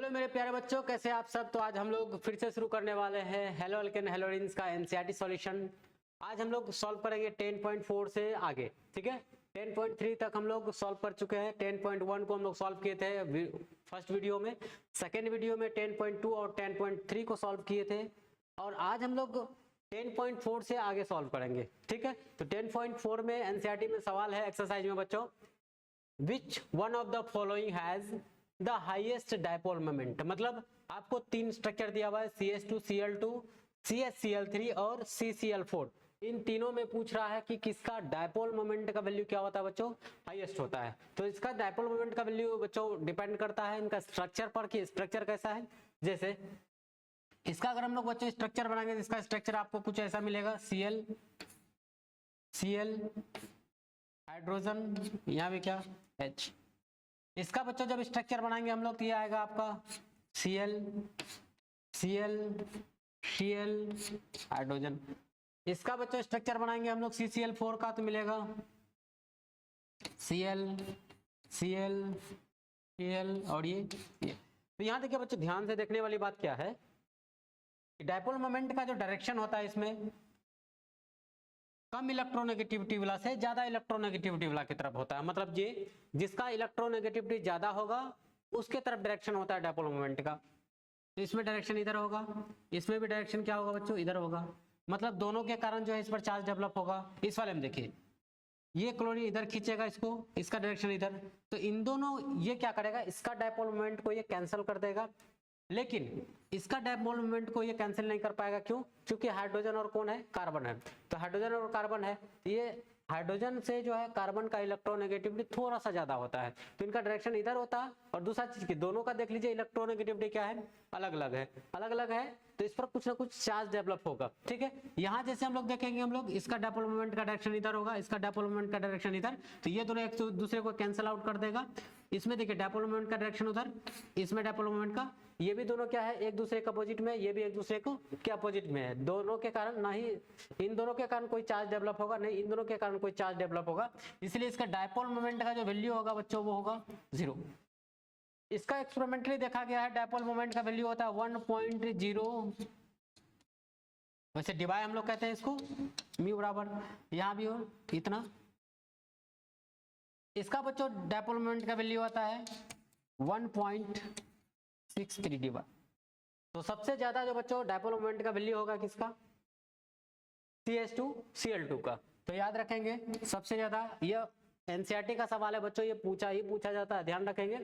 Hello मेरे प्यारे बच्चों, कैसे आप सब। तो आज हम लोग फिर से शुरू करने वाले हैं हेलो अल्केन हेलोइंस का एनसीईआरटी सॉल्यूशन। आज हम लोग सॉल्व करेंगे 10.4 से आगे, ठीक है। 10.3 तक हम लोग सॉल्व कर चुके हैं। 10.1 को हम लोग सॉल्व किए थे फर्स्ट वीडियो में। सेकेंड वीडियो में 10.2 और 10.3 को सॉल्व किए थे। और आज हम लोग 10.4 से आगे सॉल्व करेंगे, ठीक है। तो 10.4 में एनसीईआरटी में सवाल है एक्सरसाइज में बच्चों, which one of the following has the highest dipole moment. मतलब आपको तीन स्ट्रक्चर दिया हुआ है, CH2, Cl2, CH3 और CCl4। इन तीनों में पूछ रहा है कि किसका डायपोल मोमेंट का वैल्यू क्या होता है बच्चों, हाईएस्ट होता है। तो इसका डायपोल मोमेंट का वैल्यू बच्चों डिपेंड करता है इनका स्ट्रक्चर पर कि स्ट्रक्चर कैसा है। जैसे इसका अगर हम लोग बच्चों स्ट्रक्चर बनाएंगे, इसका स्ट्रक्चर आपको कुछ ऐसा मिलेगा, Cl हाइड्रोजन, यहाँ भी क्या H। इसका बच्चों जब स्ट्रक्चर बनाएंगे हम लोग तो ये आएगा आपका Cl हाइड्रोजन। इसका बच्चों स्ट्रक्चर बनाएंगे हम लोग CCl4 का तो मिलेगा Cl और ये। तो यहाँ देखिए बच्चों, ध्यान से देखने वाली बात क्या है, डायपोल मोमेंट का जो डायरेक्शन होता है इसमें कम इलेक्ट्रोनेगेटिविटी वाला से ज्यादा इलेक्ट्रोनेगेटिविटी वाला की तरफ होता है। मतलब ये जिसका इलेक्ट्रोनेगेटिविटी ज्यादा होगा उसके तरफ डायरेक्शन होता है डायपोल मोमेंट का। तो इसमें डायरेक्शन इधर होगा, इसमें भी डायरेक्शन क्या होगा बच्चों, इधर होगा। मतलब दोनों के कारण जो है इस पर चार्ज डेवलप होगा। इस वाले में देखिए, ये क्लोरीन इधर खींचेगा इसको, इसका डायरेक्शन इधर, तो इन दोनों ये क्या करेगा, इसका डायपोल मोमेंट को ये कैंसिल कर देगा। लेकिन इसका डायपोल मोमेंट को ये कैंसिल नहीं कर पाएगा, क्यों? क्योंकि हाइड्रोजन और कौन है, कार्बन है। तो हाइड्रोजन और कार्बन है, ये हाइड्रोजन से जो है कार्बन का इलेक्ट्रोनेगेटिविटी थोड़ा सा ज्यादा होता है, तो इनका डायरेक्शन इधर होता है। और दूसरा चीज की दोनों का देख लीजिए इलेक्ट्रोनेगेटिविटी क्या है, अलग अलग है, अलग अलग है। तो इस पर कुछ ना कुछ चार्ज डेवलप होगा, ठीक है। यहाँ जैसे हम लोग देखेंगे, हम लोग इसका डायपोल मोमेंट का डायरेक्शन इधर होगा, इसका डायपोल मोमेंट का डायरेक्शन इधर, तो ये दोनों एक दूसरे को कैंसिल आउट कर देगा। इसमें देखिए डायपोल मोमेंट का डायरेक्शन उधर, इसमें डायपोल मोमेंट का, ये भी दोनों क्या है, एक दूसरे के अपोजिट में, ये भी एक दूसरे को क्या अपोजिट में है। दोनों के कारण ना ही इन दोनों के कारण कोई चार्ज डेवलप होगा, नहीं इन दोनों के कारण कोई चार्ज डेवलप होगा। इसलिए इसका डायपोल मोमेंट का जो वैल्यू होगा बच्चों वो होगा 0। इसका एक्सपेरिमेंटली देखा गया है, डायपोल मोमेंट का वैल्यू होता है 1.0। वैसे डिवाई हम लोग कहते हैं इसको, म्यू बराबर यहां भी हो इतना। इसका बच्चों डायपोल मोमेंट का वैल्यू होता है 1.63 डिवाई। तो सबसे ज्यादा जो बच्चों डायपोल मोमेंट का वैल्यू होगा किसका, CH2 Cl2 का। तो याद रखेंगे सबसे ज्यादा, यह एनसीईआरटी का सवाल है बच्चों, ये पूछा जाता है, ध्यान रखेंगे।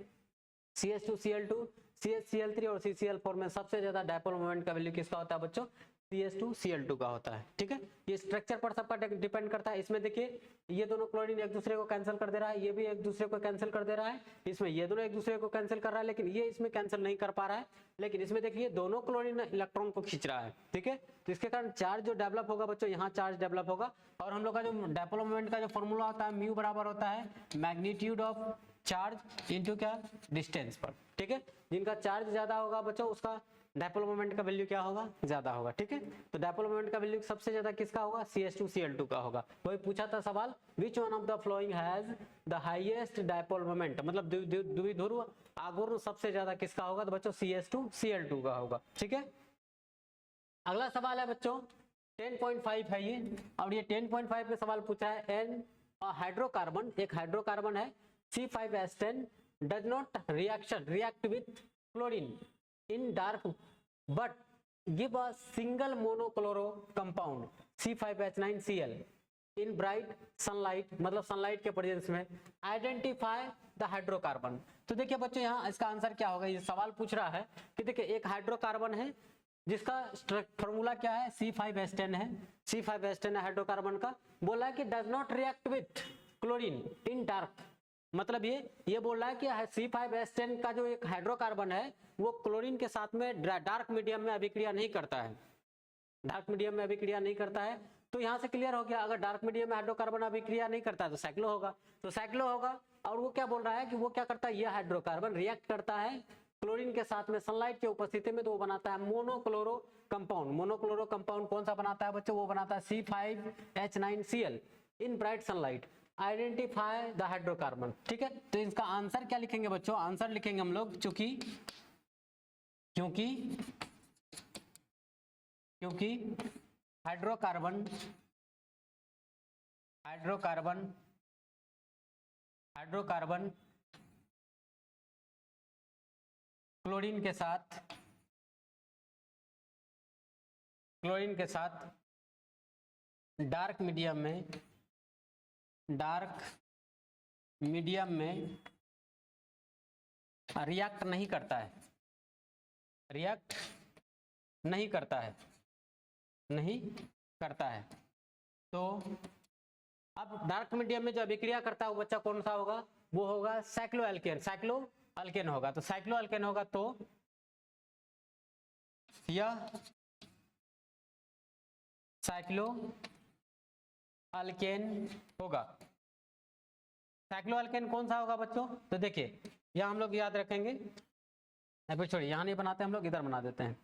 CH2 Cl2, CH3 और CCl4 में सबसे ज्यादा डायपोल मोमेंट का वैल्यू किसका होता है बच्चों, CH2 Cl2 का होता है, ठीक है। ये स्ट्रक्चर पर सबका डिपेंड करता है। इसमें देखिए ये दोनों क्लोरीन एक दूसरे को कैंसिल कर दे रहा है, ये भी एक दूसरे को कैंसिल कर दे रहा है। इसमें ये दोनों एक दूसरे को कैंसिल कर रहा है, लेकिन ये इसमें कैंसिल नहीं कर पा रहा है। लेकिन इसमें देखिए दोनों क्लोरीन इलेक्ट्रॉन को खींच रहा है, ठीक है। तो इसके कारण चार्ज जो डेवलप होगा बच्चों, यहाँ चार्ज डेवलप होगा। और हम लोग का जो डायपोल मोमेंट का जो फॉर्मूला होता है, म्यू बराबर होता है मैग्नीट्यूड ऑफ चार्ज इनटू क्या, डिस्टेंस पर, ठीक है। जिनका चार्ज ज्यादा होगा बच्चों उसका डायपोल मोमेंट का वैल्यू क्या होगा, ज्यादा होगा, ठीक है। तो डायपोल मोमेंट का वैल्यू सबसे ज्यादा किसका होगा, CH2 Cl2 का होगा। वही पूछा था सवाल, which one of the flowing has the highest dipole moment. मतलब द्विध्रुव आघूर्ण सबसे ज्यादा किसका होगा, तो बच्चों CH2 Cl2 का होगा, ठीक है। अगला सवाल है बच्चों 10.5 है ये, और ये 10.5 पे सवाल पूछा है, एन हाइड्रोकार्बन, एक हाइड्रोकार्बन है C5H10 does not react with chlorine in dark but give a single monochloro compound C5H9Cl in bright sunlight. मतलब सनलाइट के प्रेजेंस में आइडेंटिफाई द हाइड्रोकार्बन। तो देखिए बच्चों यहाँ इसका आंसर क्या होगा, ये सवाल पूछ रहा है कि देखिए एक हाइड्रोकार्बन है जिसका फॉर्मूला क्या है, C5H10 है, C5H10 है हाइड्रोकार्बन का। बोला है कि does not react with chlorine in dark. मतलब ये बोल रहा है कि C5H10 का जो एक हाइड्रोकार्बन है वो क्लोरीन के साथ में डार्क मीडियम में अभिक्रिया नहीं करता है, डार्क मीडियम में अभिक्रिया नहीं करता है। तो यहाँ से क्लियर हो गया, अगर डार्क मीडियम में हाइड्रोकार्बन अभिक्रिया नहीं करता है तो साइक्लो होगा, तो साइक्लो होगा। और वो क्या बोल रहा है कि वो क्या करता है, ये हाइड्रोकार्बन रिएक्ट करता है क्लोरीन के साथ में सनलाइट के उपस्थिति में, तो वो बनाता है मोनोक्लोरो कंपाउंड। मोनोक्लोरो कंपाउंड कौन सा बनाता है बच्चों, वो बनाता है C5H9Cl in bright sunlight identify the hydrocarbon, ठीक है। तो इसका आंसर क्या लिखेंगे बच्चों, आंसर लिखेंगे हम लोग, चूंकि क्योंकि हाइड्रोकार्बन क्लोरीन के साथ डार्क मीडियम में रिएक्ट नहीं करता है। तो अब डार्क मीडियम में जो अभिक्रिया करता है वो बच्चा कौन सा होगा? वो होगा साइक्लोअल्केन होगा। तो साइक्लोअल्केन होगा तो यह साइक्लोअल्केन होगा। साइक्लोअल्केन कौन सा होगा बच्चों? तो देखिए यह हम लोग याद रखेंगे, फिर छोड़िए यहाँ नहीं बनाते हम लोग, इधर बना देते हैं।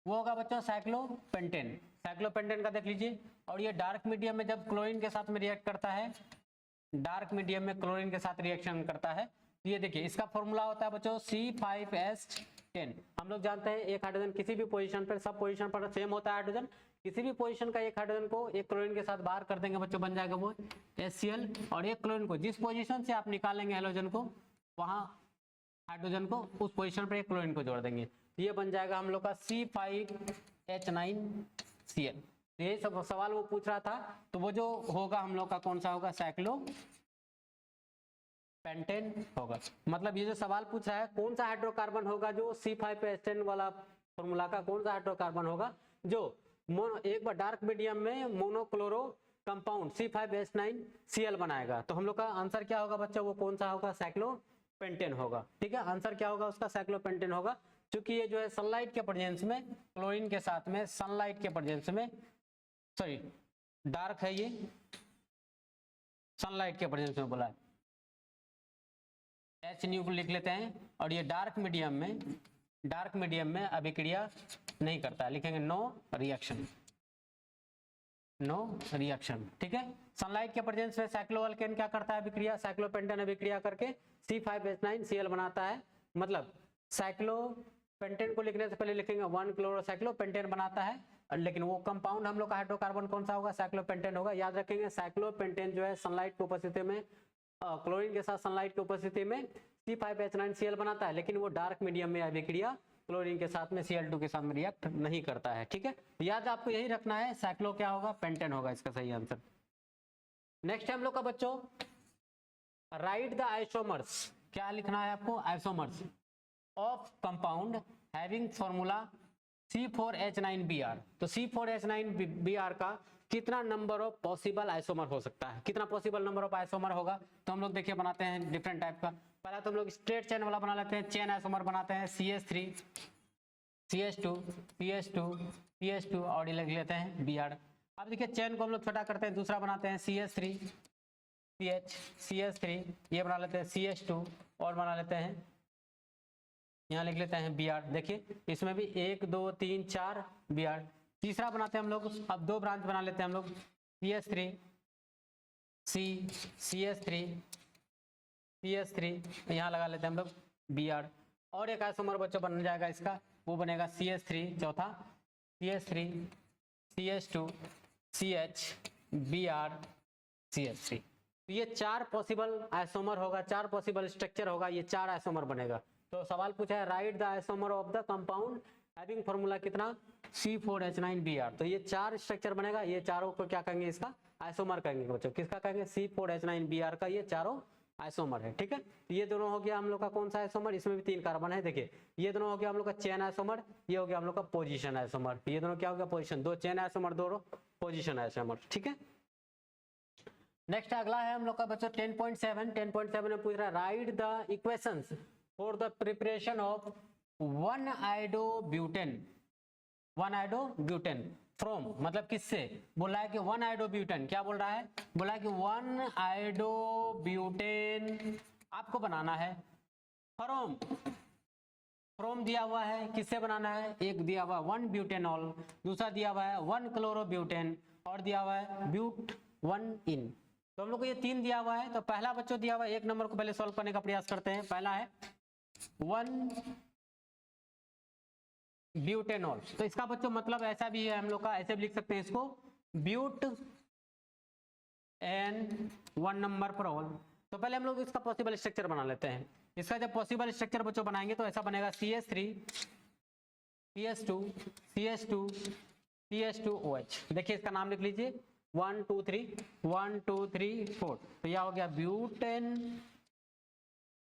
वो होगा बच्चों साइक्लोपेंटेन का देख लीजिए। और ये डार्क मीडियम में जब क्लोरीन के साथ में रिएक्ट करता है, डार्क मीडियम में क्लोरीन के साथ रिएक्शन करता है, तो ये देखिए इसका फॉर्मूला होता है बच्चों C5H10। हम लोग जानते हैं एक हाइड्रोजन किसी भी पोजीशन पर, सब पोजीशन पर सेम होता है हाइड्रोजन, किसी भी पोजीशन का एक हाइड्रोजन को एक क्लोरीन के साथ बाहर कर देंगे बच्चों, बन जाएगा वो HCl। और एक क्लोरीन को जिस पोजीशन से आप निकालेंगे हाइड्रोजन को, वहां हाइड्रोजन को उस पोजीशन पर एक क्लोरीन को जोड़ देंगे, तो ये बन जाएगा हम लोग का C5H9Cl। ये सब सवाल वो पूछ रहा था, तो वो जो होगा हम लोग का कौन सा होगा? साइक्लोपेंटेन होगा। मतलब ये जो सवाल पूछ रहा है कौन सा हाइड्रोकार्बन होगा जो C5H10 वाला फॉर्मूला का कौन सा हाइड्रोकार्बन होगा जो एक बार डार्क मीडियम में मोनोक्लोरो कंपाउंड C5H9Cl बनाएगा। तो हम लोग का आंसर क्या होगा बच्चा? वो कौन सा होगा? साइक्लोपेंटेन होगा। ठीक है, आंसर क्या होगा उसका? साइक्लोपेंटेन होगा। क्योंकि ये जो है सनलाइट के प्रेजेंस में, क्लोरीन के साथ में सनलाइट के प्रेजेंस में, सॉरी डार्क है, ये सनलाइट के प्रेजेंस में बोला है, H न्यू को लिख लेते हैं। और ये डार्क मीडियम में अभिक्रिया नहीं करता है, लिखेंगे नो रिएक्शन। ठीक है, सनलाइट के प्रेजेंस में साइक्लोअल्केन क्या करता है? अभिक्रिया, साइक्लोपेंटेन अभिक्रिया करके C5H9Cl बनाता है। मतलब साइक्लोपेंटेन को लिखने से पहले लिखेंगे 1 क्लोरोसाइक्लोपेंटेन बनाता है, लेकिन वो कंपाउंड हम लोग का हाइड्रोकार्बन कौन सा होगा? साइक्लोपेंटेन होगा। याद रखेंगे साइक्लोपेंटेन जो है सनलाइट की उपस्थिति में, क्लोरीन के साथ सनलाइट की उपस्थिति में C5H9Cl बनाता है, लेकिन वो डार्क मीडियम में अभिक्रिया क्लोरीन के साथ में Cl2 के साथ में रिएक्ट नहीं करता है। ठीक है, याद आपको यही रखना है, साइक्लो क्या होगा? पेंटेन होगा इसका सही आंसर। नेक्स्ट है हम लोग का बच्चों राइट द आइसोमर्स। क्या लिखना है आपको? Isomers of compound having formula C4H9Br। तो C4H9Br का कितना नंबर ऑफ पॉसिबल आइसोमर हो सकता है? कितना पॉसिबल नंबर ऑफ आइसोमर होगा? तो हम लोग देखिए बनाते हैं डिफरेंट टाइप का। पहला तो हम लोग स्ट्रेट चेन वाला बना लेते हैं, चेन आइसोमर बनाते हैं CH3 CH2 CH2 और लिख लेते हैं Br। अब देखिए चेन को हम लोग छोटा करते हैं, दूसरा बनाते हैं CH3 CH3, ये बना लेते हैं CH2 और बना लेते हैं, यहाँ लिख लेते हैं Br। देखिए इसमें भी 1 2 3 4 Br। तीसरा बनाते हैं हम लोग, अब 2 ब्रांच बना लेते हैं हम लोग, CH3 यहाँ लगा लेते हैं हम लोग Br। और एक आइसोमर बच्चों बन जाएगा इसका, वो बनेगा CH3, चौथा CH3 CH2 CH Br CH3। तो ये 4 पॉसिबल आइसोमर होगा, 4 पॉसिबल स्ट्रक्चर होगा, ये 4 आइसोमर बनेगा। तो सवाल पूछा है right the isomer of the compound having formula कितना? C4H9Br। तो ये 4 स्ट्रक्चर बनेगा, ये चारों को क्या कहेंगे? इसका आइसोमर कहेंगे बच्चों। किसका कहेंगे? C4H9Br का ये चारों आइसोमर है। ठीक है, तो ये दोनों हो गया हम लोग का कौन सा आइसोमर? इसमें भी 3 कार्बन है। देखिए ये दोनों हो गया हम लोग का चेन आइसोमर, ये हो गया हम लोग का पोजीशन आइसोमर। ये दोनों क्या हो गया? Position, 2 chain isomer, 2 position isomer. ठीक है, नेक्स्ट अगला है हम लोग का बच्चों 10.7 में पूछ रहा है right the equations for the preparation of 1-iodobutane from, मतलब किससे? बोला है कि 1-iodobutane, क्या बोल रहा है? बोला है कि 1-iodobutane आपको बनाना है फ्रॉम दिया हुआ है, किससे बनाना है? एक दिया हुआ 1-butanol, दूसरा दिया हुआ है 1-chlorobutane और दिया हुआ है but1-इन। तो हम लोग को ये 3 दिया हुआ है। तो पहला बच्चों दिया हुआ है, 1 नंबर को पहले सॉल्व करने का प्रयास करते हैं। पहला है 1 ब्यूटेनॉल। तो इसका बच्चों मतलब ऐसा भी है हम लोग का, ऐसे भी लिख सकते हैं इसको, ब्यूट एन 1 नंबर पर ऑल। तो पहले हम लोग इसका पॉसिबल स्ट्रक्चर बना लेते हैं। इसका जब पॉसिबल स्ट्रक्चर बच्चों बनाएंगे तो ऐसा बनेगा CH3 CH2 CH2 CH2OH। देखिए इसका नाम लिख लीजिए 1 2 3 1 2 3 4। तो यह हो गया ब्यूटेन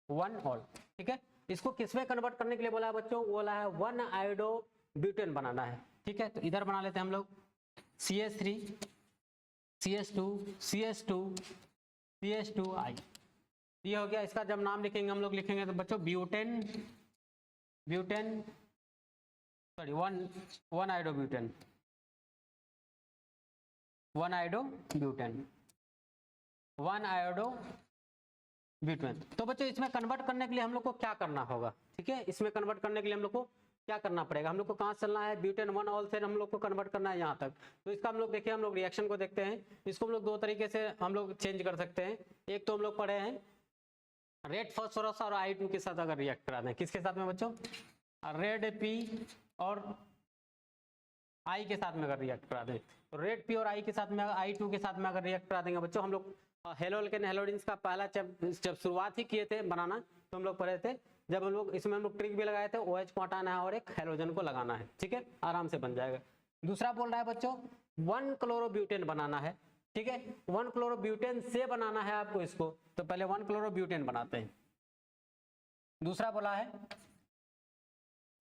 1 ऑल। ठीक है, इसको किसमें कन्वर्ट करने के लिए बोला है बच्चों? बोला है 1 आयोडो ब्यूटेन बनाना है। ठीक है, तो इधर बना लेते हैं हम लोग CH3 CH2 CH2 CH2I। ये हो गया। इसका जब नाम लिखेंगे हम लोग लिखेंगे तो बच्चों butane sorry 1 iodo butane 1 iodo butane 1 iodo butane. तो बच्चों इसमें कन्वर्ट करने के लिए हम लोग को क्या करना होगा? ठीक है, इसमें कन्वर्ट करने के लिए हम लोग को क्या करना पड़ेगा? हम लोग को कहाँ चलना है? ब्यूटेन 1 ऑल से हम लोग को कन्वर्ट करना है यहाँ तक। तो इसका हम लोग देखिए, हम लोग रिएक्शन को देखते हैं। इसको हम लोग दो तरीके से हम लोग चेंज कर सकते हैं। एक तो हम लोग पढ़े हैं रेड फास्फोरस और I2 के साथ अगर रिएक्ट करा दें। किसके साथ में बच्चों? रेड P और I के साथ में अगर रिएक्ट करा दें तो रेड P और I के साथ में I2 के साथ में अगर रिएक्ट करा देंगे बच्चों, हम लोग हेलोल्केन हेलोडिन्स का पहला जब शुरुआत ही किए थे बनाना तो हम लोग पढ़े थे, जब हम लोग इसमें हम लोग ट्रिक भी लगाए थे, OH को हटाना है और एक हेलोजन को लगाना है। ठीक है, आराम से बन जाएगा। दूसरा बोल रहा है बच्चों 1 क्लोरोब्यूटेन बनाना है। ठीक है, 1 क्लोरोब्यूटेन से बनाना है आपको इसको, तो पहले 1 क्लोरोब्यूटेन बनाते हैं। दूसरा बोला है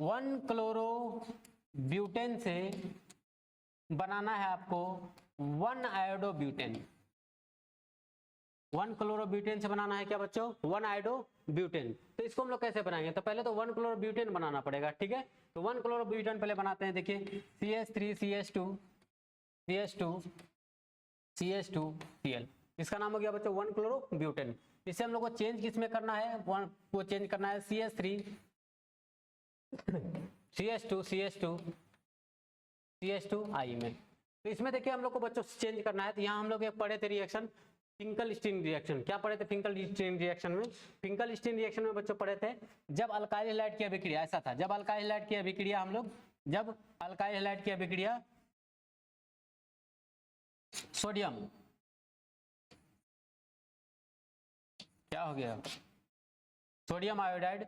1 क्लोरोब्यूटेन से बनाना है आपको 1 आयोडो ब्यूटेन। 1 क्लोरोब्यूटेन से बनाना है क्या बच्चों? 1 आयोडो ब्यूटेन। तो इसको हम लोग कैसे बनाएंगे? तो पहले तो 1 क्लोरोब्यूटेन बनाना पड़ेगा। ठीक है, तो 1 क्लोरोब्यूटेन पहले बनाते हैं। देखिए CH3 CH2 CH2 CH2 Cl, इसका नाम हो गया बच्चों 1 क्लोरोब्यूटेन। इसे हम लोग को चेंज किस में करना है? वो चेंज करना है CH3 CH2 CH2 CH2I में। तो इसमें देखिए हम लोग को बच्चों चेंज करना है। तो यहाँ हम लोग एक पढ़े थे रिएक्शन फिंकल-स्टीन रिएक्शन। क्या पढ़े थे फिंकल-स्टीन रिएक्शन में? फिंकल-स्टीन रिएक्शन में बच्चों पढ़े थे जब अल्काइल हैलाइड की अभिक्रिया, ऐसा था जब अल्काइल हैलाइड की अभिक्रिया हम लोग जब अल्काइल हैलाइड की अभिक्रिया सोडियम, क्या हो गया, सोडियम आयोडाइड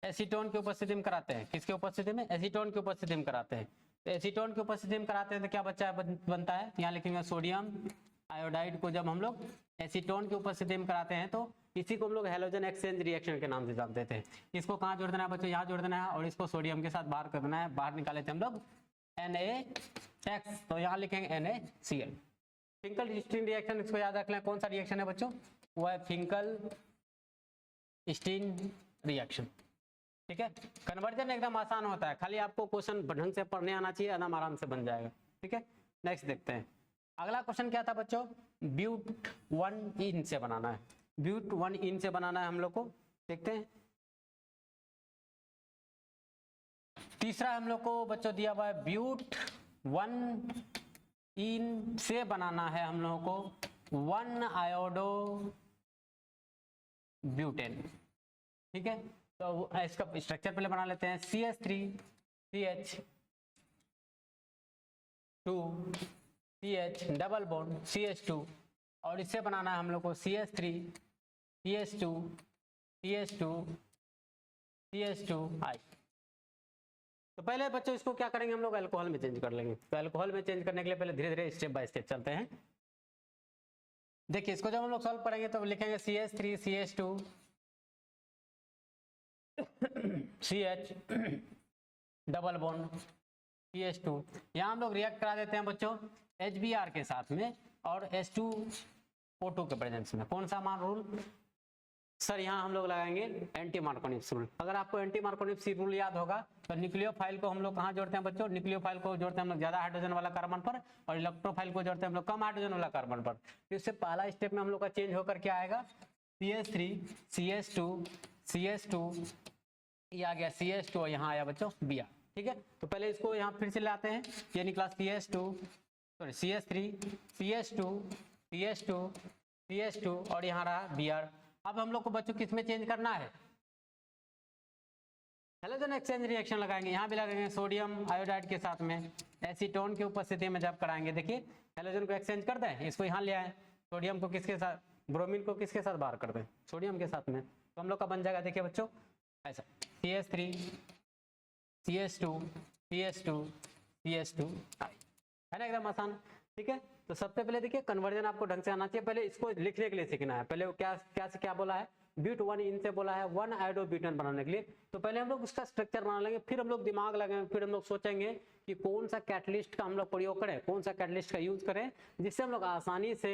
एसीटोन की उपस्थिति में कराते हैं। किसके उपस्थिति में? एसीटोन की उपस्थिति में कराते हैं। तो एसीटोन की उपस्थिति में कराते हैं तो क्या बच्चा बनता है? यहाँ लिखेंगे सोडियम आयोडाइड को जब हम लोग एसीटोन की उपस्थिति में कराते हैं तो इसी को हम लोग हैलोजन एक्सचेंज रिएक्शन के नाम से जानते थे। इसको कहाँ जोड़ देना है बच्चों? यहाँ जोड़ देना है और इसको सोडियम के साथ बाहर कर देना है। बाहर निकाले थे हम लोग NaX, तो यहाँ लिखेंगे NaCl। फिंकल-स्टीन रिएक्शन इसको याद रख लें। कौन सा रिएक्शन है बच्चों? वो है फिंकल-स्टीन रिएक्शन। ठीक है, कन्वर्जन एकदम आसान होता है, खाली आपको क्वेश्चन ढंग से पढ़ने आना चाहिए, एकदम आराम से बन जाएगा। ठीक है, नेक्स्ट देखते हैं। अगला क्वेश्चन क्या था बच्चों? ब्यूट 1 इन से बनाना है। ब्यूट 1 इन से बनाना है हम लोग को, देखते हैं। तीसरा हम लोग को बच्चों दिया हुआ है ब्यूट 1 इन से बनाना है हम लोगों को 1 आयोडो ब्यूटेन। ठीक है, तो इसका स्ट्रक्चर पहले बना लेते हैं। CH3 CH2 CH double bond CH2 और इससे बनाना है हम लोग को CH3 CH2 CH2 CH2I। तो पहले बच्चों इसको क्या करेंगे हम लोग? अल्कोहल में चेंज कर लेंगे। तो अल्कोहल में चेंज करने के लिए पहले धीरे धीरे स्टेप बाय स्टेप चलते हैं। देखिए इसको जब हम लोग सॉल्व करेंगे तो लिखेंगे CH3 CH2 CH double bond CH2। यहाँ हम लोग रिएक्ट करा देते हैं बच्चों HBr के साथ में और H2O2 के प्रेजेंस में। कौन सा मान रूल सर? यहाँ हम लोग लगाएंगे एंटी मार्कोनिक्स रूल। अगर आपको एंटी मार्कोनिक्स रूल याद होगा तो न्यूक्लियोफाइल को हम लोग कहाँ जोड़ते हैं बच्चों? न्यूक्लियोफाइल को जोड़ते हैं हम लोग ज्यादा हाइड्रोजन वाला कार्बन पर और इलेक्ट्रोफाइल को जोड़ते हैं हम लोग कम हाइड्रोजन वाला कार्बन पर। तो इससे पहला स्टेप में हम लोग का चेंज होकर क्या आएगा? CH3 CH2 CH2, ये आ गया CH2 और यहाँ आया बच्चों Br। ठीक है, तो पहले इसको यहाँ फिर से लाते हैं। ये निकला CH3 CH2 CH2 CH2 और यहाँ रहा Br। अब हम लोग को बच्चों किस में चेंज करना है? हैलोजन एक्सचेंज रिएक्शन लगाएंगे, यहाँ भी लगाएंगे सोडियम आयोडाइड के साथ में एसीटोन की उपस्थिति में जब कराएंगे, देखिए हैलोजन को एक्सचेंज कर दें, इसको यहाँ ले आए, सोडियम को किसके साथ, ब्रोमीन को किसके साथ बाहर कर दें, सोडियम के साथ में, तो हम लोग का बन जाएगा, देखिए बच्चों ऐसा CH3 CH2 CH2 CH2 है ना, एकदम आसान। ठीक है, तो सबसे पहले देखिए कन्वर्जन आपको ढंग से आना चाहिए, पहले इसको लिखने के लिए सीखना है। पहले वो क्या बोला है, ब्यूट 1 इन से बोला है 1 आयोडोब्यूटेन बनाने के लिए, तो पहले हम लोग उसका स्ट्रक्चर बना लेंगे, फिर हम लोग दिमाग लगाएंगे, फिर हम लोग सोचेंगे कि कौन सा कैटलिस्ट का हम लोग प्रयोग करें, कौन सा कैटलिस्ट का यूज करें, जिससे हम लोग आसानी से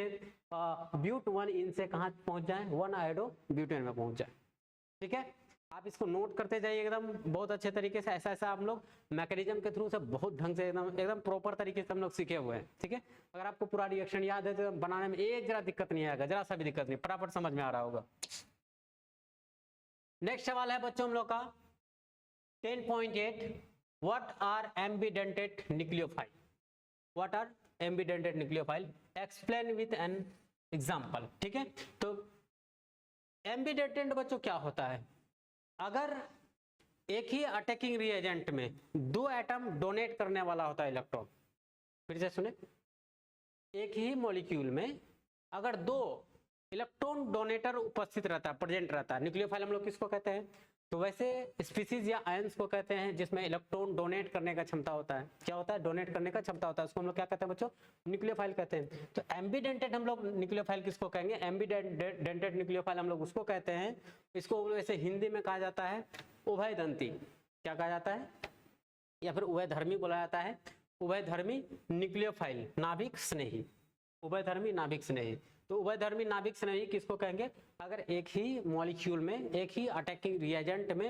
ब्यूट 1 इन से कहाँ पहुंच जाए, 1 आयोडोब्यूटेन में पहुंच जाए। ठीक है, आप इसको नोट करते जाइए एकदम बहुत अच्छे तरीके से, ऐसा ऐसा हम लोग मैकेनिज्म के थ्रू से बहुत ढंग से एकदम प्रॉपर तरीके से हम लोग सीखे हुए हैं। ठीक है, अगर आपको पूरा रिएक्शन याद है तो बनाने में एक जरा दिक्कत नहीं आएगा, जरा सा भी दिक्कत नहीं, फटाफट समझ में आ रहा होगा। नेक्स्ट सवाल है बच्चों हम लोग का 10.8, what are ambidentate nucleophile, what are ambidentate nucleophile, explain with an example. ठीक है, तो एम्बिडेंटेड बच्चों क्या होता है, अगर एक ही अटैकिंग रिएजेंट में 2 एटम डोनेट करने वाला होता है इलेक्ट्रॉन, फिर से सुने, एक ही मॉलिक्यूल में अगर 2 इलेक्ट्रॉन डोनेटर उपस्थित रहता है, प्रेजेंट रहता है, न्यूक्लियोफाइल हम लोग किसको कहते हैं, तो वैसे स्पीसीज या आयंस को कहते हैं जिसमें इलेक्ट्रॉन डोनेट करने का क्षमता होता है, क्या होता है, डोनेट करने का क्षमता होता है, उसको हम लोग क्या कहते हैं बच्चों, न्यूक्लियोफाइल कहते हैं। तो एम्बिडेंटेड हम लोग न्यूक्लियोफाइल किसको कहेंगे, एम्बिडेंटेड न्यूक्लियोफाइल हम लोग उसको कहते हैं, इसको वैसे हिंदी में कहा जाता है उभयदंती, क्या कहा जाता है, या फिर उभयधर्मी बोला जाता है, उभयधर्मी न्यूक्लियोफाइल, नाभिक स्नेही, उभयधर्मी नाभिक स्नेही। तो उभयधर्मी नाभिक स्नेही किसको कहेंगे, अगर एक ही मॉलिक्यूल में, एक ही अटैकिंग रिएजेंट में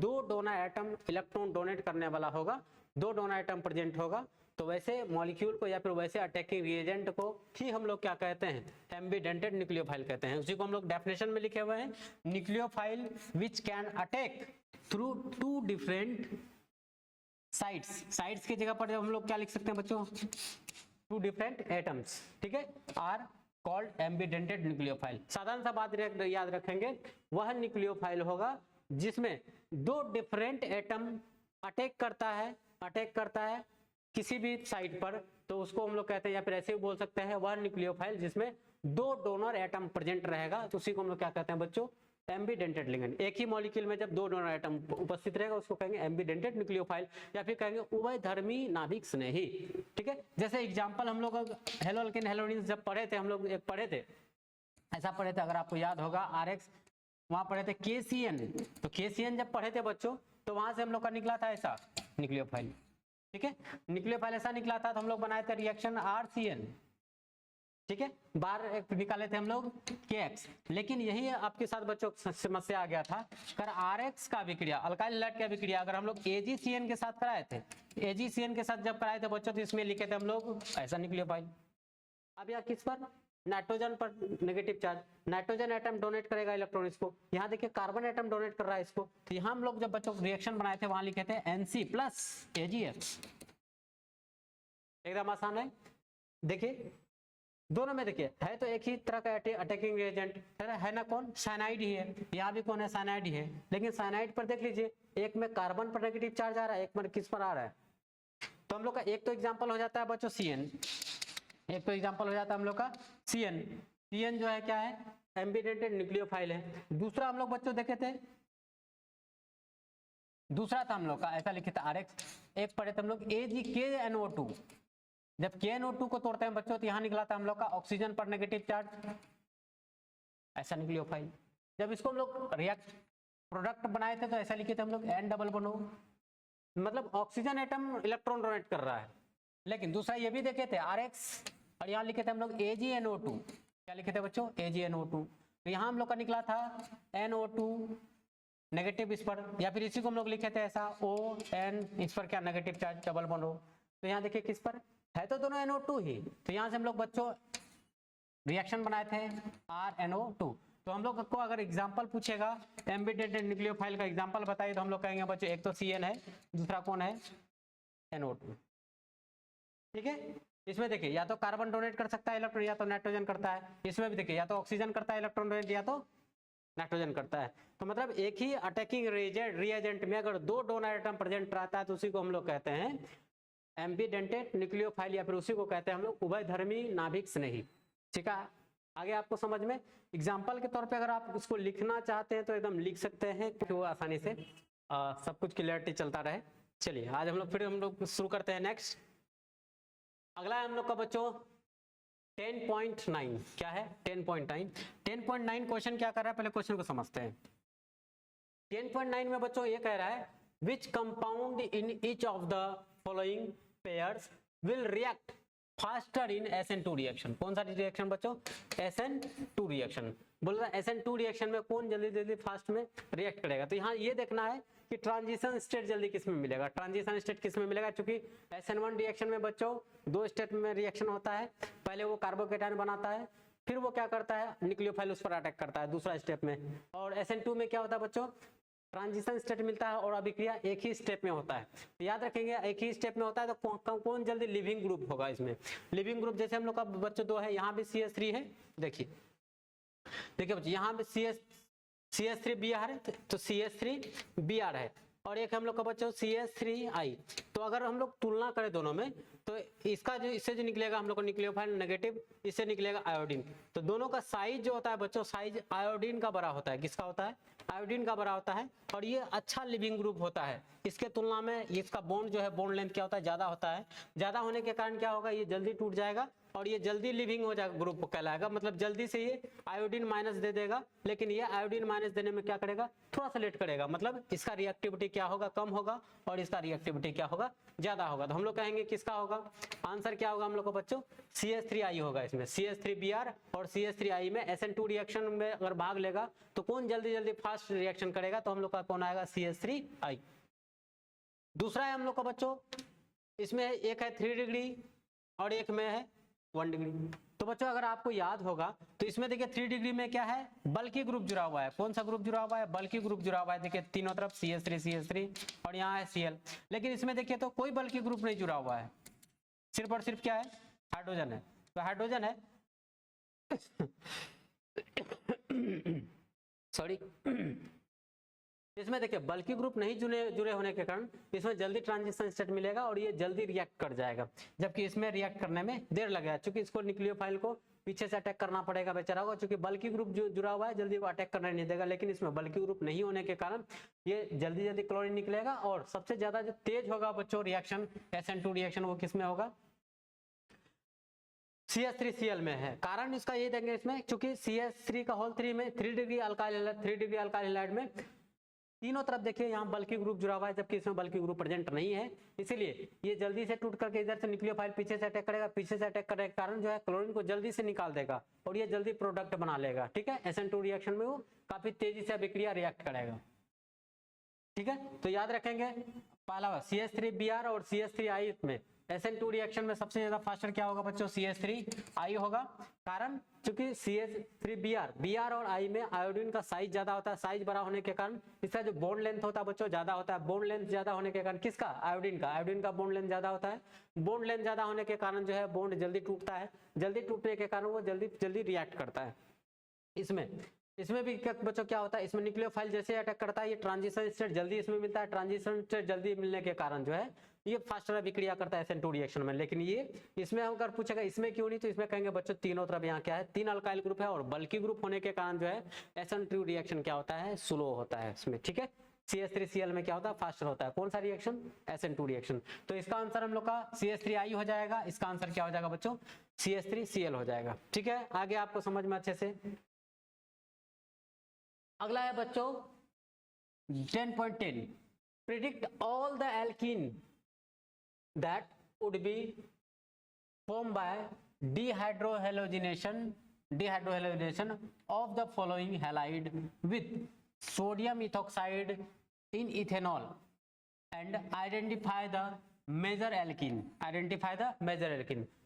2 डोनर एटम इलेक्ट्रॉन डोनेट करने वाला होगा, 2 डोनर एटम प्रेजेंट होगा, तो वैसे मॉलिक्यूल को या फिर वैसे अटैकिंग रिएजेंट को ही हम लोग क्या कहते हैं, एम्बिडेंटेड न्यूक्लियोफाइल कहते हैं। उसी को हम लोग डेफिनेशन में लिखे हुए हैं, nucleophile which can attack through 2 different sides की जगह पर जब हम लोग क्या लिख सकते हैं बच्चों, 2 डिफरेंट एटम्स, ठीक है, आर कॉल्ड एम्बिडेंटेड न्यूक्लियोफाइल। साधारण सा बात याद रखेंगे, वह न्यूक्लियोफाइल होगा जिसमें 2 डिफरेंट एटम अटैक करता है किसी भी साइड पर, तो उसको हम लोग कहते हैं, या फिर ऐसे भी बोल सकते हैं, वह न्यूक्लियोफाइल जिसमें 2 डोनर एटम प्रेजेंट रहेगा, तो उसी को हम लोग क्या कहते हैं बच्चों, एम्बिडेंटेड लिगेंड। एक ही मॉलिक्यूल में जब 2 डोनर एटम उपस्थित रहेगा उसको कहेंगे एम्बिडेंटेड न्यूक्लियोफाइल, या फिर कहेंगे उभयधर्मी नाभिक स्नेही। ठीक है, जैसे एग्जांपल हम लोग हेलो अल्केन हेलोनिन जब पढ़े थे, हम लोग एक पढ़े थे, ऐसा पढ़े थे, अगर आपको याद होगा RX, वहां पढ़े थे KCN, तो KCN जब पढ़े थे बच्चों, तो वहां से हम लोग का निकला था ऐसा न्यूक्लियोफाइल। ठीक है, न्यूक्लियोफाइल ऐसा निकला था, तो हम लोग बनाए थे रिएक्शन RCN। ठीक है, बाहर एक निकाले थे हम लोग KX, लेकिन यही आपके साथ बच्चों समस्या आ गया था, अगर RX का विक्रिया, अल्काइल हैलाइड का विक्रिया अगर हम लोग AgCN के साथ कराए थे, AgCN के साथ जब कराए थे बच्चों, तो इसमें लिखे थे हम लोग ऐसा न्यूक्लियोफाइल। अब यहाँ किस पर, नाइट्रोजन पर negative charge, nitrogen atom donate करेगा इलेक्ट्रॉन इसको, यहाँ देखिए कार्बन एटम डोनेट कर रहा है इसको, तो यहाँ हम लोग जब बच्चों रिएक्शन बनाए थे वहां लिखे थे NC प्लस AgF। एकदम आसान है, देखिए दोनों में देखिए है तो एक ही तरह का अटैकिंग रिएजेंट है ना, कौन, साइनाइड ही है, यहाँ भी कौन है, साइनाइड ही है, लेकिन साइनाइड पर देख लीजिए एक में कार्बन पर नेगेटिव चार्ज आ रहा है, एक में किस पर आ रहा है, तो हम लोग का एक तो एग्जांपल हो जाता है बच्चों CN, एक तो एग्जांपल हो जाता है हम लोग का CN जो है क्या है, एम्बिडेंटेड न्यूक्लियोफाइल है। दूसरा हम लोग बच्चों देखे थे, दूसरा था हम लोग का ऐसा लिखे थे RX, एक पढ़े थे हम लोग AgKNO2, जब KNO2 को तोड़ते हैं बच्चों, तो यहां निकला था हम लोग का ऑक्सीजन पर नेगेटिव चार्ज, ऐसा न्यूक्लियोफाइल। जब इसको हम लोग रिएक्ट प्रोडक्ट बनाए थे तो ऐसा लिखे थे हम लोग N डबल बॉन्ड O, मतलब ऑक्सीजन एटम इलेक्ट्रॉन डोनेट कर रहा है। लेकिन दूसरा ये भी देखे थे RX, और यहाँ लिखे थे हम लोग AgNO2, क्या लिखे थे बच्चों, AgNO2, तो यहाँ हम लोग का निकला था NO2 नेगेटिव इस पर, या फिर इसी को हम लोग लिखे थे ऐसा ON, इस पर क्या negative charge double bond O, तो यहाँ देखिए किस पर है, तो दोनों NO2 ही, तो यहाँ से हम लोग बच्चों रिएक्शन बनाए थे RNO2। तो हम लोग को अगर एग्जांपल पूछेगा एम्बिडेंटेड न्यूक्लियोफाइल का एग्जांपल बताइए, तो हम लोग कहेंगे बच्चों एक तो CN है, दूसरा कौन है, NO2। ठीक है, इसमें देखिए या तो कार्बन डोनेट कर सकता है इलेक्ट्रॉन, या तो नाइट्रोजन करता है, इसमें भी देखिए या तो ऑक्सीजन करता है इलेक्ट्रॉन डोनेट, या तो नाइट्रोजन करता है। तो मतलब एक ही अटैकिंग रिएजेंट में अगर दो डोनर एटम प्रेजेंट रहता है तो उसी को हम लोग कहते हैं एम्बीडेंटेड न्यूक्लियोफाइल, या फिर उसी को कहते हैं हम लोग उभयधर्मी नाभिक स्नेही। ठीक है, आगे आपको समझ में। एग्जाम्पल के तौर पे अगर आप इसको लिखना चाहते हैं तो एकदम लिख सकते हैं, क्योंकि वो आसानी से सब कुछ क्लियरिटी चलता रहे। चलिए आज हम लोग शुरू करते हैं। नेक्स्ट अगला है हम लोग का बच्चों 10.9। क्या है 10.9? 10.9 क्वेश्चन क्या कर रहा है, पहले क्वेश्चन को समझते हैं। 10.9 में बच्चों ये कह रहा है which compound in each of the following pairs will react faster in SN2 reaction. कौन सा रिएक्शन बच्चों? SN2 reaction. बोल रहा है SN2 रिएक्शन में कौन जल्दी जल्दी फास्ट में रिएक्ट करेगा। तो यहाँ ये देखना है कि ट्रांजिशन स्टेट जल्दी किस में मिलेगा। ट्रांजिशन स्टेट किस में मिलेगा, क्योंकि SN1 रिएक्शन में बच्चों दो स्टेट में रिएक्शन होता है। पहले वो कार्बोकेटायन बनाता है, फिर वो क्या करता है न्यूक्लियोफाइल उस पर अटैक करता है दूसरा स्टेप में। और SN2 में क्या होता है बच्चों, ट्रांजिशन स्टेट मिलता है और अभिक्रिया एक ही स्टेप में होता है। तो याद रखेंगे एक ही स्टेप में होता है तो कौन जल्दी लिविंग ग्रुप होगा इसमें। लिविंग ग्रुप जैसे हम लोग का बच्चों दो है, यहाँ भी CH3 है। देखिए बच्चों यहाँ पे CH3Br है, तो CH3Br है, और एक हम लोग का बच्चों CH3I। तो अगर हम लोग तुलना करें दोनों में तो इसका जो इससे जो निकलेगा हम लोग को न्यूक्लियोफाइल नेगेटिव, इससे निकलेगा आयोडीन। तो दोनों का साइज जो होता है बच्चों, साइज आयोडीन का बड़ा होता है। किसका होता है? आयोडीन का बड़ा होता है। और ये अच्छा लिविंग ग्रुप होता है। इसके तुलना में इसका बॉन्ड जो है, बॉन्ड लेंथ क्या होता है, ज्यादा होता है। ज्यादा होने के कारण क्या होगा, ये जल्दी टूट जाएगा और ये जल्दी लिविंग हो जाएगा, ग्रुप कहलाएगा। मतलब जल्दी से ये आयोडीन माइनस दे देगा, लेकिन ये आयोडीन माइनस देने में क्या करेगा, थोड़ा सा लेट करेगा। मतलब इसका रिएक्टिविटी क्या होगा, कम होगा, और इसका रिएक्टिविटी क्या होगा, ज्यादा होगा। तो हम लोग कहेंगे किसका होगा, आंसर क्या होगा हम लोग को बच्चों, CH3I होगा। इसमें CH3Br और CH3I में SN2 रिएक्शन में अगर भाग लेगा तो कौन जल्दी जल्दी फास्ट रिएक्शन करेगा, तो हम लोग का कौन आएगा, CH3I। दूसरा है हम लोग का बच्चों, इसमें एक है 3 डिग्री और एक में है 1 डिग्री। तो बच्चों अगर आपको याद होगा तो इसमें देखिए 3 डिग्री में क्या है, बल्कि ग्रुप जुड़ा हुआ है। कौन सा ग्रुप जुड़ा हुआ है, बल्कि ग्रुप जुड़ा हुआ है। देखिए तीनों तरफ CH3 और यहाँ है Cl। लेकिन इसमें देखिए तो कोई बल्कि ग्रुप नहीं जुड़ा हुआ है, सिर्फ और सिर्फ क्या है, हाइड्रोजन है। तो हाइड्रोजन है सॉरी इसमें देखिए बल्कि ग्रुप नहीं जुड़े होने के कारण इसमें जल्दी ट्रांजिशन स्टेट मिलेगा और ये जल्दी रिएक्ट कर जाएगा, जबकि इसमें रिएक्ट करने में देर लगेगा, क्योंकि इसको न्यूक्लियोफाइल को पीछे से अटैक करना पड़ेगा बेचारा को। क्योंकि बल्कि ग्रुप जो जुड़ा हुआ है जल्दी वो अटैक करने नहीं देगा, लेकिन इसमें बल्कि ग्रुप नहीं होने के कारण ये जल्दी जल्दी क्लोरीन निकलेगा। और सबसे ज्यादा जो तेज होगा बच्चों रिएक्शन SN2 रिएक्शन, वो किस में होगा, CH3Cl में है। कारण इसका ये देंगे इसमें, क्योंकि CH3 का होल 3 में 3 डिग्री अल्काइल हैलाइड में तीनों तरफ देखिए यहाँ बल्कि ग्रुप जुड़ा हुआ है, जबकि इसमें बल्कि ग्रुप प्रेजेंट नहीं है। इसीलिए ये जल्दी से टूट करके इधर से न्यूक्लियोफाइल पीछे से अटैक करेगा, पीछे से अटैक करने के कारण जो है क्लोरीन को जल्दी से निकाल देगा और ये जल्दी प्रोडक्ट बना लेगा। ठीक है, SN2 रिएक्शन में वो काफी तेजी से अभिक्रिया रिएक्ट करेगा। ठीक है, तो याद रखेंगे पहला CH3Br और CH3I में SN2 रिएक्शन में सबसे ज्यादा फास्टर क्या होगा बच्चों, CH3I होगा। कारण क्योंकि Br और I में आयोडीन का साइज ज्यादा होता है। साइज बड़ा होने के कारण इसका जो बॉन्ड लेंथ होता है बच्चों ज्यादा होता है। बॉन्ड लेंथ ज्यादा होने के कारण किसका, आयोडीन का बॉन्ड लेंथ ज्यादा होता है। बॉन्ड लेंथ ज्यादा होने के कारण जो है बॉन्ड जल्दी टूटता है। जल्दी टूटने के कारण वो जल्दी रिएक्ट करता है। इसमें भी बच्चों क्या होता है, इसमें न्यूक्लियोफाइल जैसे अटैक करता है, ये ट्रांजिशन स्टेट जल्दी इसमें मिलता है। ट्रांजिशन स्टेट जल्दी मिलने के कारण जो है ये फास्टर अभिक्रिया करता है SN2 रिएक्शन में। लेकिन ये इसमें अगर पूछेगा इसमें क्यों नहीं, तो इसमें कहेंगे बच्चों तीनों तरफ यहाँ क्या है, 3 अल्काइल ग्रुप है और बल्कि ग्रुप होने के कारण जो है SN2 रिएक्शन क्या होता है, स्लो होता है इसमें। ठीक है, CH3Cl में क्या होता है, फास्टर होता है। कौन सा रिएक्शन, SN2 रिएक्शन। तो इसका आंसर हम लोग का CH3I हो जाएगा। इसका आंसर क्या हो जाएगा बच्चों, CH3Cl हो जाएगा। ठीक है, आगे आपको समझ में अच्छे से। अगला है बच्चों 10.10, predict all the alkene that would be form by dehydrohalogenation of the following halide with sodium ethoxide in ethanol and identify the major alkene।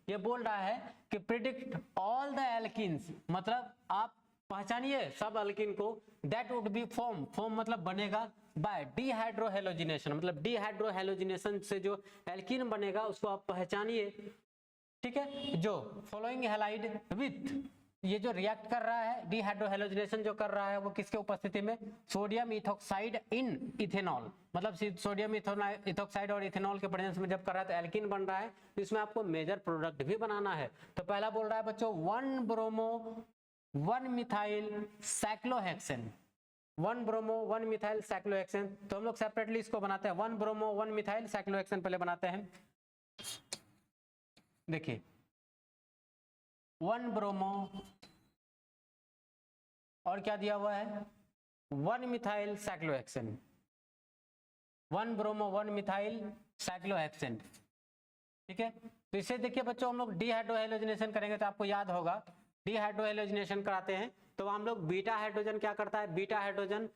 ये बोल रहा है कि प्रिडिक्ट ऑल द एल्कीन्स, मतलब आप पहचानिए सब अल्कीन को, दैट वुड बी फॉर्म मतलब बनेगा बाय डीहाइड्रोहेलोजिनेशन, मतलब डीहाइड्रोहेलोजिनेशन से जो एल्कीन बनेगा उसको आप पहचानिए। ठीक है, जो फॉलोइंग हैलाइड विथ ये जो रिएक्ट कर रहा है डिहाइड्रोहेलोजिनेशन जो कर रहा है वो किसके उपस्थिति में, सोडियम इथोक्साइड इन इथेनॉल, मतलब सोडियम इथोक्साइड और इथेनॉल के प्रेजेंस में जब कर रहा है तो एल्कीन बन रहा है, तो इसमें आपको मेजर प्रोडक्ट भी बनाना है। तो पहला बोल रहा है बच्चों 1 bromo 1 methyl cyclohexane, 1 bromo 1 methyl cyclohexane. तो हम लोग सेपरेटली इसको बनाते हैं, 1 ब्रोमो 1 मिथाइल साइक्लोहेक्सेन पहले बनाते हैं। देखिए 1 ब्रोमो और क्या दिया हुआ है 1 methyl cyclohexane, 1 bromo 1 methyl cyclohexane, ठीक है। तो इससे देखिए बच्चों हम लोग डिहाइड्रोहेलोजिनेशन करेंगे तो आपको याद होगा डिहाइड्रोहेलोजिनेशन कराते हैं तो हम लोग बीटा हाइड्रोजन क्या करता है, बीटा हाइड्रोजन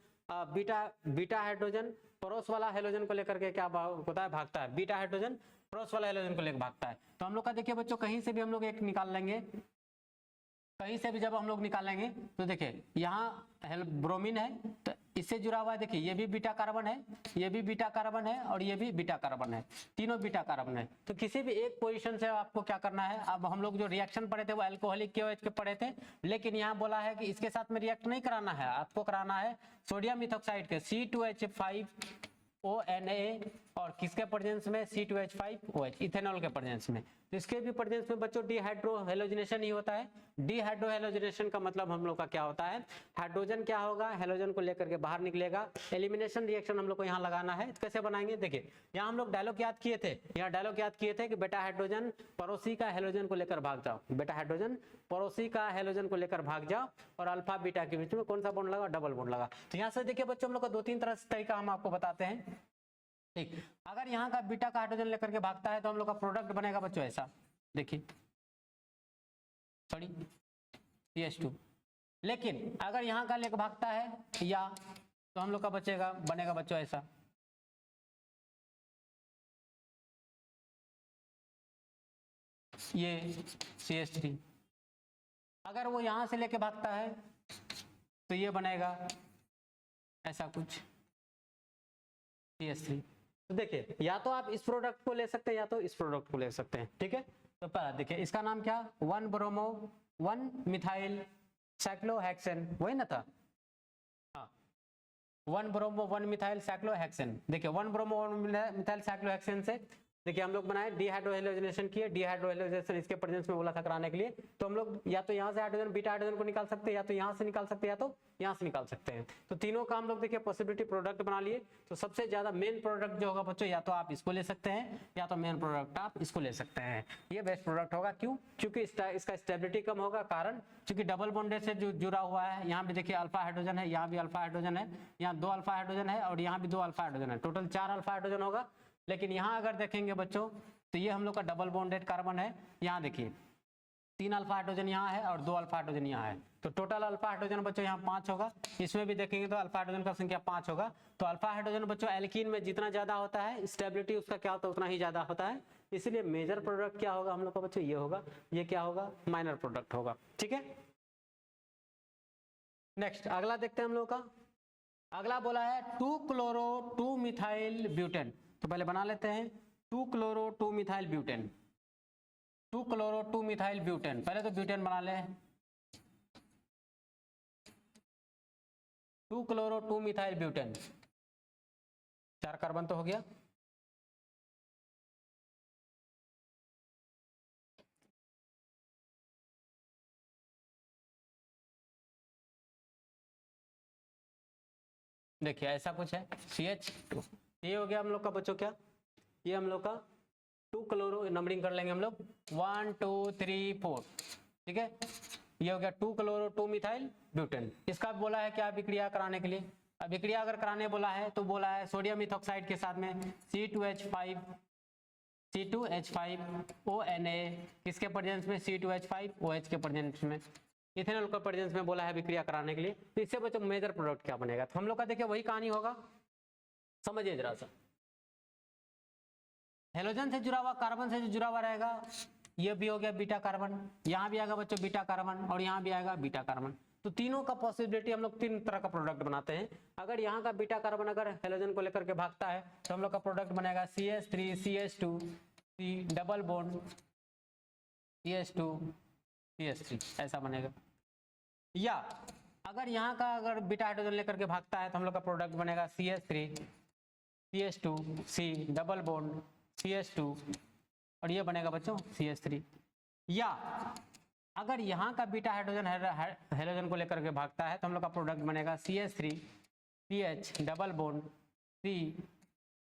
पड़ोस वाला हाइड्रोजन को लेकर के क्या होता है, भागता है, बीटा हाइड्रोजन पड़ोस वाला हाइड्रोजन को लेकर भागता है। तो हम लोग का देखिए बच्चों कहीं से भी हम लोग एक निकाल लेंगे, कहीं से भी जब हम लोग निकालेंगे तो देखिए यहाँ ब्रोमीन है तो इससे जुड़ा हुआ है, देखिए ये भी बीटा कार्बन है, ये भी बीटा कार्बन है और ये भी बीटा कार्बन है, तीनों बीटा कार्बन है। तो किसी भी एक पोजीशन से आपको क्या करना है, अब हम लोग जो रिएक्शन पढ़े थे वो अल्कोहलिक KOH के पढ़े थे, लेकिन यहाँ बोला है कि इसके साथ में रिएक्ट नहीं कराना है, आपको कराना है सोडियम इथोक्साइड के C2H5ONA और किसके प्रेजेंस में C2H5OH इथेनॉल के प्रेजेंस में। तो इसके भी प्रेजेंस में बच्चों डिहाइड्रोहेलोजिनेशन ही होता है। डिहाइड्रोहेलोजिनेशन का मतलब हम लोग का क्या होता है, हाइड्रोजन क्या होगा, हेलोजन को लेकर के बाहर निकलेगा, एलिमिनेशन रिएक्शन हम लोग को यहाँ लगाना है। कैसे बनाएंगे, देखिए यहाँ हम लोग डायलॉग याद किए थे, यहाँ डायलॉग याद किए थे कि बेटा हाइड्रोजन पड़ोसी का हेलोजन को लेकर भाग जाओ, बेटा हाइड्रोजन पड़ोसी का हेलोजन को लेकर भाग जाओ और अल्फा बीटा के बीच में कौन सा बॉन्ड लगा, डबल बॉन्ड लगा। तो यहाँ से देखिए बच्चों हम लोग को 2-3 तरह से तरीका हम आपको बताते हैं, ठीक। अगर यहाँ का बीटा का हाइड्रोजन लेकर के भागता है तो हम लोग का प्रोडक्ट बनेगा बच्चों ऐसा, देखिए सॉरी CH2। लेकिन अगर यहाँ का लेकर भागता है या तो हम लोग का बनेगा बच्चों ऐसा, ये CH3। अगर वो यहां से लेके भागता है तो ये बनेगा ऐसा कुछ CH3। तो देखिए या तो आप इस प्रोडक्ट को ले सकते हैं या तो इस प्रोडक्ट को ले सकते हैं, ठीक है। तो पहला देखिए इसका नाम क्या, 1 ब्रोमो 1 मिथाइल साइक्लोहेक्सेन, वही ना था, हाँ 1 ब्रोमो 1 मिथाइल साइक्लोहेक्सेन। देखिए 1 ब्रोमो 1 मिथाइल साइक्लोहेक्सेन से देखिए हम लोग बनाए डिहाइड्रोहेलोजिनेशन किए, डिहाइड्रोहेलोजिनेशन इसके प्रेजेंस में बोला था कराने के लिए। तो हम लोग या तो यहाँ से हाइड्रोजन बीटा हाइड्रोजन को निकाल सकते हैं, या तो यहाँ से निकाल सकते हैं, या तो यहाँ से निकाल सकते हैं। तो तीनों का हम लोग देखिए पॉसिबिलिटी प्रोडक्ट बना लिए। तो सबसे ज्यादा मेन प्रोडक्ट जो होगा बच्चों या तो आप इसको ले सकते हैं या तो मेन प्रोडक्ट आप इसको ले सकते हैं, ये बेस्ट प्रोडक्ट होगा। क्यों, क्योंकि इसका स्टेबिलिटी कम होगा, कारण क्योंकि डबल बॉन्डेड से जो जुड़ा हुआ है। यहाँ भी देखिए अल्फा हाइड्रोजन है, यहाँ भी अल्फा हाइड्रोजन है, यहाँ 2 अल्फा हाइड्रोजन है और यहाँ भी 2 अल्फा हाइड्रोजन है, टोटल 4 अल्फा हाइड्रोजन होगा। लेकिन यहाँ अगर देखेंगे बच्चों तो ये हम लोग का डबल बॉन्डेड कार्बन है, यहाँ देखिए 3 अल्फा हाइड्रोजन यहाँ है और 2 अल्फा हाइड्रोजन यहाँ है, तो टोटल अल्फा हाइड्रोजन बच्चों यहाँ 5 होगा। इसमें भी देखेंगे तो अल्फा हाइड्रोजन का संख्या 5 होगा। तो अल्फा हाइड्रोजन बच्चों एल्कीन में जितना ज्यादा होता है स्टेबिलिटी उसका क्या होता है उतना ही ज्यादा होता है, इसलिए मेजर प्रोडक्ट क्या होगा हम लोग का बच्चों, ये होगा, ये क्या होगा, माइनर प्रोडक्ट होगा, ठीक है। नेक्स्ट अगला देखते हैं हम लोग का, अगला बोला है 2 क्लोरो 2 मिथाइल ब्यूटेन। तो पहले बना लेते हैं 2 chloro 2 methyl butane, 2 chloro 2 methyl butane. पहले तो ब्यूटेन बना ले, 2 क्लोरो 2 मिथाइल ब्यूटेन, 4 कार्बन तो हो गया। देखिए ऐसा कुछ है CH2, ये हो गया हम लोग का बच्चों क्या, ये हम लोग का 2 क्लोरो, नंबरिंग कर लेंगे हम लोग 1 2 3 4, ठीक है। ये हो गया 2 क्लोरो 2 मिथाइल ब्यूटेन। इसका बोला है क्या, अभिक्रिया कराने के लिए। अभिक्रिया अगर कराने बोला है तो बोला है सोडियम इथोक्साइड के साथ में C2H5ONA, किसके प्रेजेंस में, C2H5OH के प्रेजेंस में, इथेनॉल का प्रेजेंस में बोला है अभिक्रिया कराने के लिए। तो इससे बच्चों मेजर प्रोडक्ट क्या बनेगा, तो हम लोग का देखिए वही कहानी होगा, समझिए जरा सा। हेलोजन से जुड़ा हुआ, कार्बन से जो जुड़ा हुआ रहेगा, ये भी हो गया बीटा कार्बन, यहाँ भी आएगा बच्चों बीटा कार्बन और यहाँ भी आएगा बीटा कार्बन। तो तीनों का पॉसिबिलिटी हम लोग 3 तरह का प्रोडक्ट बनाते हैं। अगर यहाँ का बीटा कार्बन अगर हेलोजन को लेकर के भागता है तो हम लोग का प्रोडक्ट बनेगा CH3 CH2 C double bond CH2 CH3, ऐसा बनेगा। या अगर यहाँ का अगर बीटा हाइड्रोजन लेकर के भागता है तो हम लोग का प्रोडक्ट बनेगा CH3 CH2 C double bond CH2 और ये बनेगा बच्चों CH3। या अगर यहाँ का बीटा हाइड्रोजन हेलोजन को लेकर के भागता है तो हम लोग का प्रोडक्ट बनेगा CH3 CH double bond C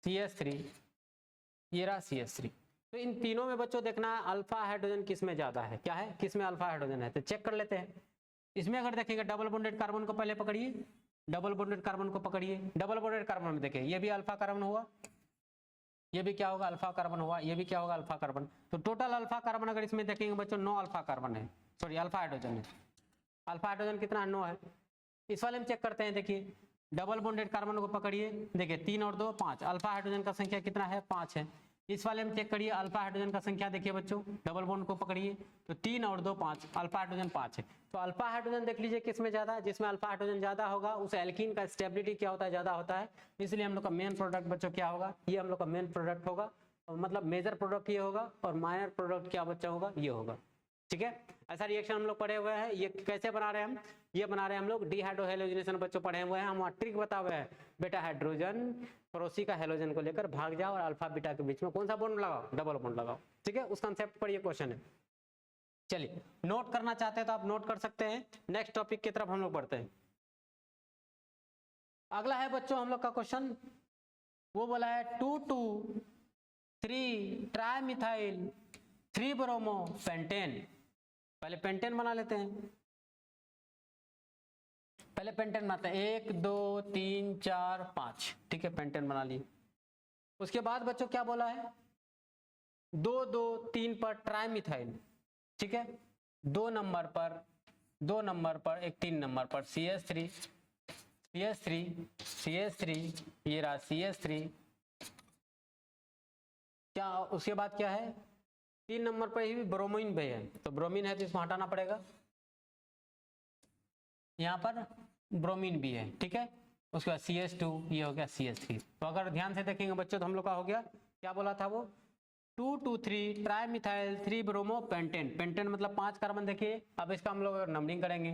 CH3 ये रहा CH3। तो इन तीनों में बच्चों देखना है अल्फा हाइड्रोजन किस में ज्यादा है, क्या है किस में अल्फा हाइड्रोजन है, तो चेक कर लेते हैं। इसमें अगर देखेंगे डबल बॉन्डेड कार्बन को पहले पकड़िए, डबल बॉन्डेड कार्बन को पकड़िए, डबल बॉन्डेड कार्बन में देखिए ये भी अल्फा कार्बन हुआ, ये भी क्या होगा अल्फा कार्बन हुआ, ये भी क्या होगा अल्फा कार्बन। तो टोटल अल्फा कार्बन अगर इसमें देखेंगे बच्चों 9 अल्फा कार्बन है, सॉरी अल्फा हाइड्रोजन है। अल्फा हाइड्रोजन कितना 9 है। इस वाले में चेक करते हैं, देखिए डबल बॉन्डेड कार्बन को पकड़िए, देखिए 3 और 2 5, अल्फा हाइड्रोजन का संख्या कितना है 5 है। इस वाले में चेक करिए अल्फा हाइड्रोजन का संख्या, देखिए बच्चों डबल बॉन्ड को पकड़िए तो 3 और 2 5, अल्फा हाइड्रोजन 5 है। तो अल्फा हाइड्रोजन देख लीजिए किस में ज्यादा है, जिसमें अल्फा हाइड्रोजन ज्यादा होगा उस एल्कीन का स्टेबिलिटी क्या होता है ज्यादा होता है, इसलिए हम लोग का मेन प्रोडक्ट बच्चों क्या होगा, ये हम लोग का मेन प्रोडक्ट होगा, मतलब मेजर प्रोडक्ट ये होगा और माइनर प्रोडक्ट क्या बच्चा होगा ये होगा। ठीक है, ऐसा रिएक्शन हम लोग पढ़े हुए हैं। ये कैसे बना रहे हैं हम, ये बना रहे हैं हम लोग डिहाइड्रोहेलोजिनेशन बच्चों पढ़े हुए हैं हम, ट्रिक बता हुए हैं बेटा हाइड्रोजन पड़ोसी का हेलोजन को लेकर भाग जाओ और अल्फा बीटा के बीच में कौन सा बॉन्ड लगाओ, डबल बॉन्ड लगाओ। ठीक है, उस कंसेप्ट पर ये क्वेश्चन है। चलिए नोट करना चाहते हैं तो आप नोट कर सकते हैं। नेक्स्ट टॉपिक की तरफ हम लोग बढ़ते हैं। अगला है बच्चों हम लोग का क्वेश्चन, वो बोला है 2,2,3 ट्राइमिथाइल 3 ब्रोमो पेंटेन। पहले पेंटेन बना लेते हैं, पहले पेंटेन बनाते हैं 1 2 3 4 5। ठीक है, पेंटेन बना लिए। उसके बाद बच्चों क्या बोला है 2 2 3 पर ट्राइमिथाइल। ठीक है, 2 नंबर पर एक 3 नंबर पर CH3 ये रहा CH3। क्या उसके बाद क्या है 3 नंबर पर ही ब्रोमीन भी है, तो ब्रोमीन है तो इसको हटाना पड़ेगा, यहाँ पर ब्रोमीन भी है। ठीक है, उसके बाद CH2 ये हो गया CH3। तो अगर ध्यान से देखेंगे बच्चों तो हम लोग का हो गया, क्या बोला था वो 2 2 3 ट्राइमिथाइल 3 ब्रोमो पेंटेन। पेंटेन मतलब 5 कार्बन। देखिए अब इसका हम लोग नंबरिंग करेंगे,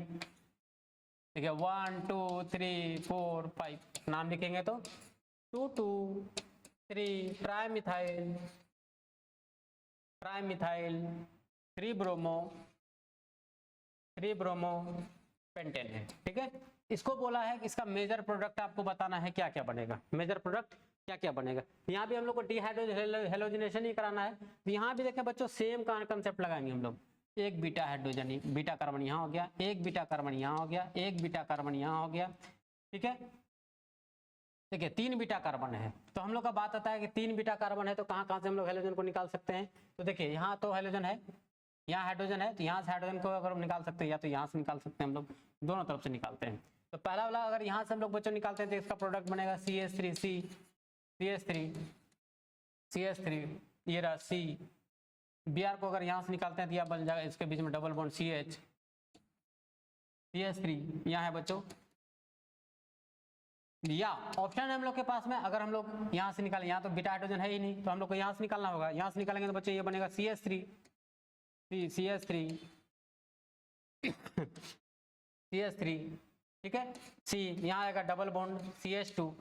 देखिए 1 2 3 4 5 नाम लिखेंगे तो 2 2 3 ट्राइमिथाइल 3 ब्रोमो पेंटेन है। ठीक है, इसको बोला है कि इसका मेजर प्रोडक्ट आपको बताना है क्या क्या बनेगा, मेजर प्रोडक्ट क्या क्या बनेगा। यहाँ भी हम लोग को डिहाइड्रोजनेशन ही कराना है, तो यहाँ भी देखें बच्चों सेम कंसेप्ट लगाएंगे हम लोग। एक बीटा हाइड्रोजन बीटा कार्बन यहाँ हो गया, एक बीटा कार्बन यहाँ हो गया, एक बीटा कार्बन यहाँ हो गया। ठीक है, देखिए 3 बीटा कार्बन है, तो हम लोग का बात आता है कि 3 बीटा कार्बन है तो कहाँ कहाँ से हम लोग हेलोजन को निकाल सकते हैं। तो देखिए यहाँ तो हेलोजन है, यहाँ हाइड्रोजन है, तो यहाँ से हाइड्रोजन को अगर हम निकाल सकते हैं या तो यहाँ से निकाल सकते हैं, हम लोग दोनों तरफ से निकालते हैं। तो पहला वाला अगर यहाँ से हम लोग बच्चों निकालते हैं तो इसका प्रोडक्ट बनेगा CH3 ये रहा C। Br को अगर यहाँ से निकालते हैं तो यह बन जाएगा, इसके बीच में डबल बॉन्ड CH3 यहाँ है बच्चों। या ऑप्शन है हम लोग के पास में, अगर हम लोग यहाँ से निकालें, यहाँ तो बीटा हाइड्रोजन है ही नहीं तो हम लोग को यहाँ से निकालना होगा, यहाँ से निकालेंगे तो बच्चों ये बनेगा CH3 ठीक है। C यहाँ आएगा डबल बॉन्ड CH2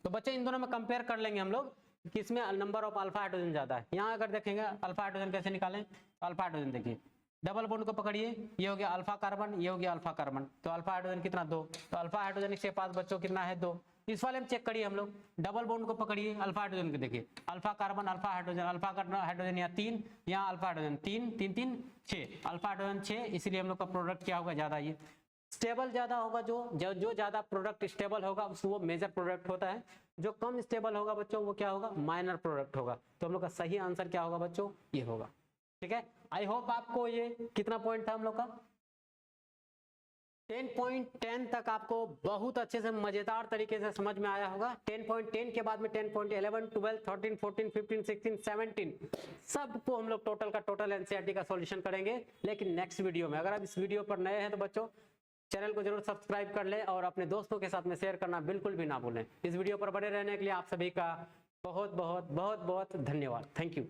तो बच्चे इन दोनों में कंपेयर कर लेंगे हम लोग किसमें नंबर ऑफ अल्फा हाइड्रोजन ज्यादा है। यहाँ अगर देखेंगे अल्फा हाइड्रोजन कैसे निकालें, तो अल्फा हाइड्रोजन देखिए डबल बॉन्ड को पकड़िए, ये हो गया अल्फा कार्बन, ये हो गया अल्फा कार्बन, तो अल्फा हाइड्रोजन कितना 2, तो अल्फा हाइड्रोजन इसके पास बच्चों कितना है 2। इस वाले में चेक करिए हम लोग, डबल बॉन्ड को पकड़िए अल्फा हाइड्रोजन को देखिए, अल्फा कार्बन अल्फा हाइड्रोजन यहाँ 3, यहाँ अल्फा हाइड्रोजन 3 3 3 6, अल्फा हाइड्रोजन 6, इसलिए हम लोग का प्रोडक्ट क्या होगा ज्यादा, ये स्टेबल ज्यादा होगा। जो ज्यादा प्रोडक्ट स्टेबल होगा वो मेजर प्रोडक्ट होता है, जो कम स्टेबल होगा बच्चों वो क्या होगा, माइनर प्रोडक्ट होगा। तो हम लोग का सही आंसर क्या होगा बच्चों, ये होगा। ठीक है, आई होप आपको ये कितना पॉइंट था हम लोग का 10.10 तक आपको बहुत अच्छे से मजेदार तरीके से समझ में आया होगा। 10.10 के बाद में 10.11 12 13 14 15 16 17 सबको हम लोग टोटल का टोटल एनसीईआरटी का सॉल्यूशन करेंगे, लेकिन नेक्स्ट वीडियो में। अगर आप इस वीडियो पर नए हैं तो बच्चों चैनल को जरूर सब्सक्राइब कर ले और अपने दोस्तों के साथ में शेयर करना बिल्कुल भी ना भूलें। इस वीडियो पर बने रहने के लिए आप सभी का बहुत बहुत बहुत बहुत धन्यवाद। Thank you.